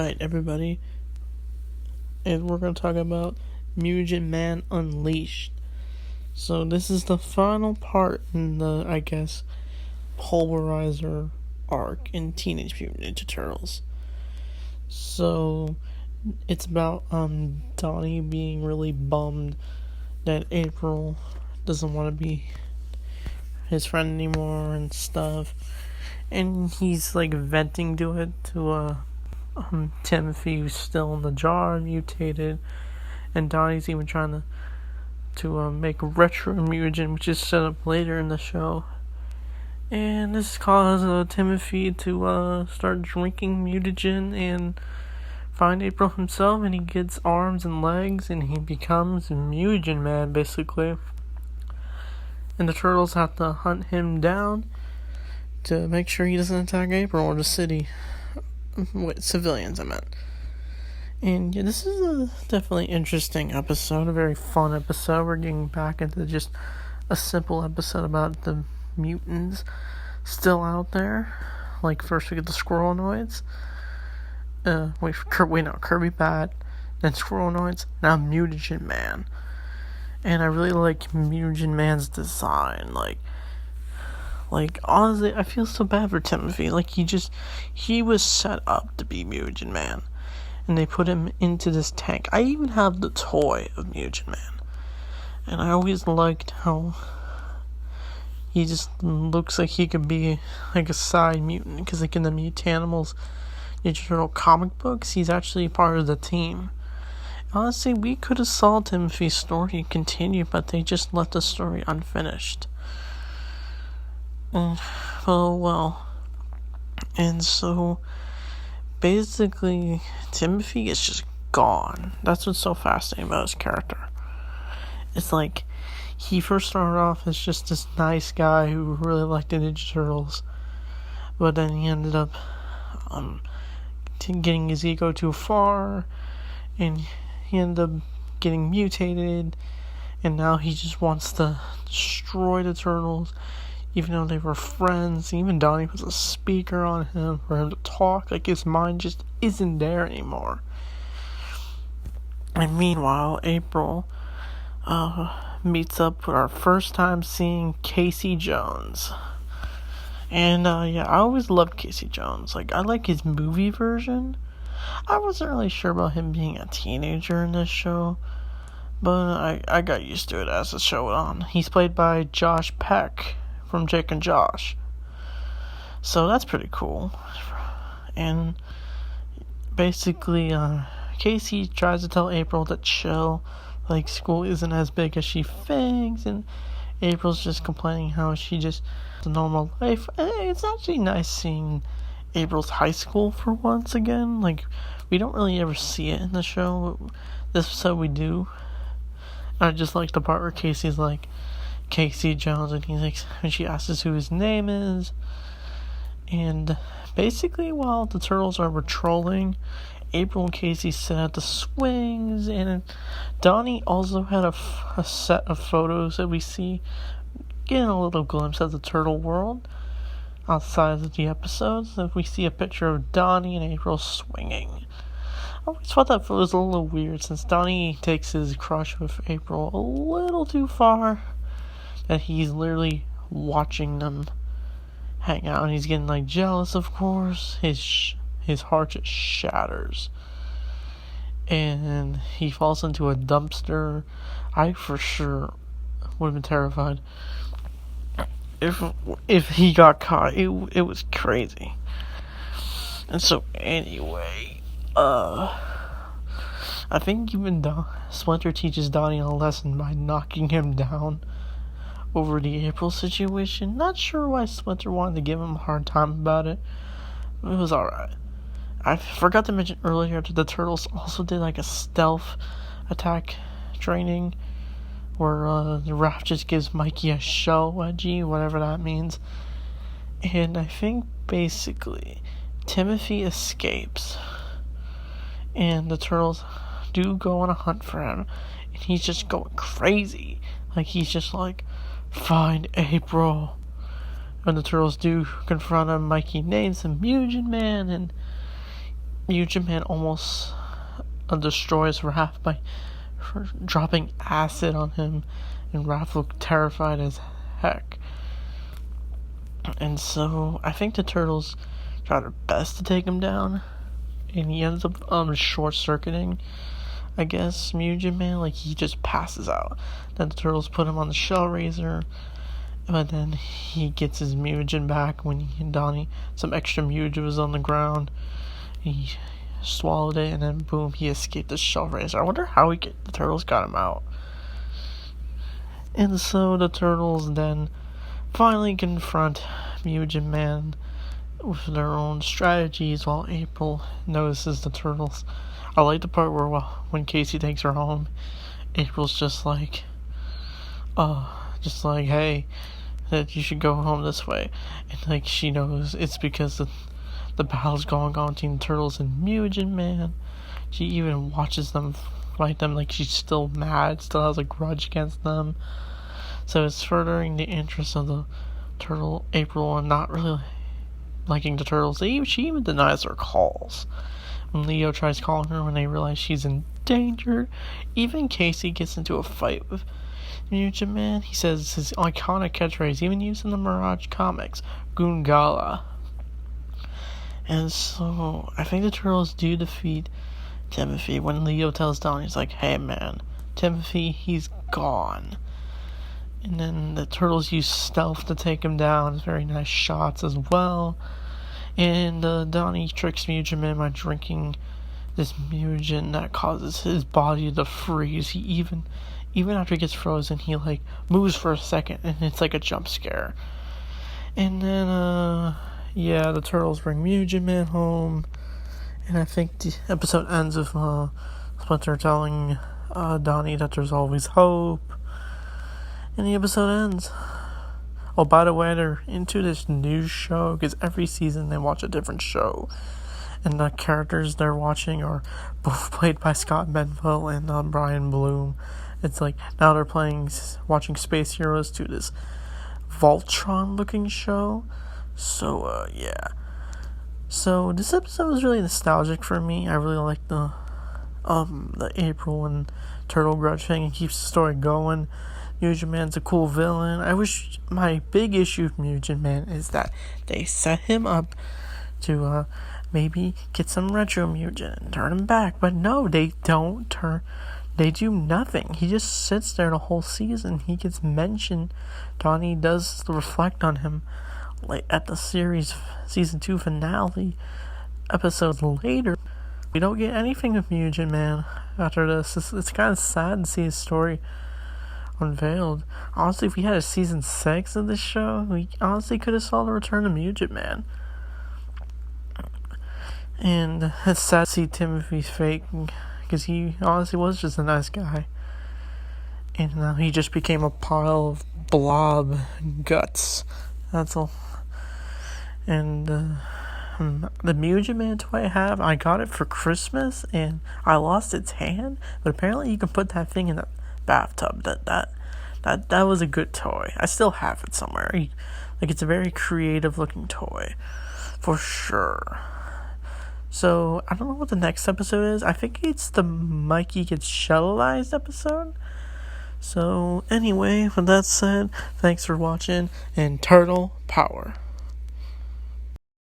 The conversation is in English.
Alright, everybody, and we're going to talk about Mutagen Man Unleashed. So this is the final part in the, Polarizer arc in Teenage Mutant Ninja Turtles. So it's about Donnie being really bummed that April doesn't want to be his friend anymore and stuff, and he's like venting to it to Timothy, who's still in the jar, mutated, and Donnie's even trying to make retro mutagen, which is set up later in the show. And this causes Timothy to start drinking mutagen and find April himself, and he gets arms and legs, and he becomes Mutagen Man, basically. And the turtles have to hunt him down to make sure he doesn't attack April or the city. Civilians, I meant. And yeah, this is a definitely interesting episode, a very fun episode. We're getting back into just a simple episode about the mutants still out there. Like, first we get the Squirrelnoids. Kirby Bat, then Squirrelnoids, now Mutagen Man. And I really like Mutagen Man's design. Like, honestly, I feel so bad for Timothy. Like, he was set up to be Mutagen Man. And they put him into this tank. I even have the toy of Mutagen Man. And I always liked how he just looks like he could be like a side mutant. Because like in the Mutanimals Ninja Turtle comic books, he's actually part of the team. Honestly, we could have saw Timothy's story continue, but they just left the story unfinished. Well. And so, basically, Timothy is just gone. That's what's so fascinating about his character. It's like, he first started off as just this nice guy who really liked the Ninja Turtles. But then he ended up getting his ego too far, and he ended up getting mutated, and now he just wants to destroy the Turtles, even though they were friends. Even Donnie was a speaker on him for him to talk. Like, his mind just isn't there anymore. And meanwhile, April meets up with our first time seeing Casey Jones. And I always loved Casey Jones. Like, I like his movie version. I wasn't really sure about him being a teenager in this show, but I got used to it as the show went on. He's played by Josh Peck from Jake and Josh, so that's pretty cool. And basically, Casey tries to tell April to chill, like school isn't as big as she thinks, and April's just complaining how she just has a normal life. It's actually nice seeing April's high school for once again. Like, we don't really ever see it in the show. This episode we do. I just like the part where Casey's like, Casey Jones, and he's like, and she asks us who his name is. And basically, while the turtles are patrolling, April and Casey sit at the swings, and Donnie also had a set of photos that we see, getting a little glimpse of the turtle world outside of the episodes. If we see a picture of Donnie and April swinging. I always thought that was a little weird, since Donnie takes his crush with April a little too far, that he's literally watching them hang out, and he's getting like jealous, of course. His heart just shatters, and he falls into a dumpster. I for sure would have been terrified if he got caught. It was crazy. And so anyway, I think even Splinter teaches Donnie a lesson by knocking him down over the April situation. Not sure why Splinter wanted to give him a hard time about it. It was alright. I forgot to mention earlier that the Turtles also did like a stealth attack training where the Raph just gives Mikey a shell wedgie, whatever that means. And I think basically Timothy escapes, and the Turtles do go on a hunt for him, and he's just going crazy. Like, he's just like, find April. When the Turtles do confront him, Mikey names him Mutagen Man, and Mutagen Man almost destroys Raph by dropping acid on him, and Raph looked terrified as heck. And so I think the turtles try their best to take him down, and he ends up short-circuiting, I guess, Mutagen Man. Like, he just passes out. Then the turtles put him on the shell raiser, but then he gets his mutagen back when he and Donnie, some extra mutagen was on the ground. He swallowed it, and then boom, he escaped the shell raiser. I wonder how the turtles got him out. And so the turtles then finally confront Mutagen Man with their own strategies while April notices the turtles. I like the part where, when Casey takes her home, April's just like, hey, that you should go home this way. And like, she knows it's because the battle's going on between the turtles and Mutagen Man. She even watches them fight them, like she's still mad, still has a grudge against them. So it's furthering the interest of the turtle April and not really liking the turtles. She even denies their calls. When Leo tries calling her when they realize she's in danger, even Casey gets into a fight with Mutagen Man. He says his iconic catchphrase, even used in the Mirage comics, Goongala. And so I think the turtles do defeat Timothy when Leo tells Donnie, he's like, hey man, Timothy, he's gone. And then the turtles use stealth to take him down. Very nice shots as well. And Donnie tricks Mutagen Man by drinking this mutagen that causes his body to freeze. He even after he gets frozen, he like moves for a second, and it's like a jump scare. And then the turtles bring Mutagen Man home, and I think the episode ends with Splinter telling Donnie that there's always hope. And the episode ends. Oh, by the way, they're into this new show because every season they watch a different show. And the characters they're watching are both played by Scott Menville and Brian Bloom. It's like now they're watching Space Heroes 2, this Voltron-looking show. So, yeah. So this episode was really nostalgic for me. I really like the April and Turtle grudge thing. It keeps the story going. Mutagen Man's a cool villain. I wish my big issue with Mutagen Man is that they set him up to maybe get some retro Mutagen and turn him back. But no, they don't they do nothing. He just sits there the whole season. He gets mentioned. Donnie does reflect on him like at the series season 2 finale episodes later. We don't get anything with Mutagen Man after this. It's kind of sad to see his story unveiled. Honestly, if we had a season 6 of this show, we honestly could have saw the return of Mutagen Man. And it's sad to see Timothy's fake, because he honestly was just a nice guy. And now he just became a pile of blob guts. That's all. And the Mutagen Man toy I have, I got it for Christmas, and I lost its hand, but apparently you can put that thing in the bathtub. That was a good toy. I still have it somewhere. Like, it's a very creative looking toy, for sure. So I don't know what the next episode is. I think it's the Mikey gets shellized episode. So anyway, with that said, thanks for watching, and Turtle Power.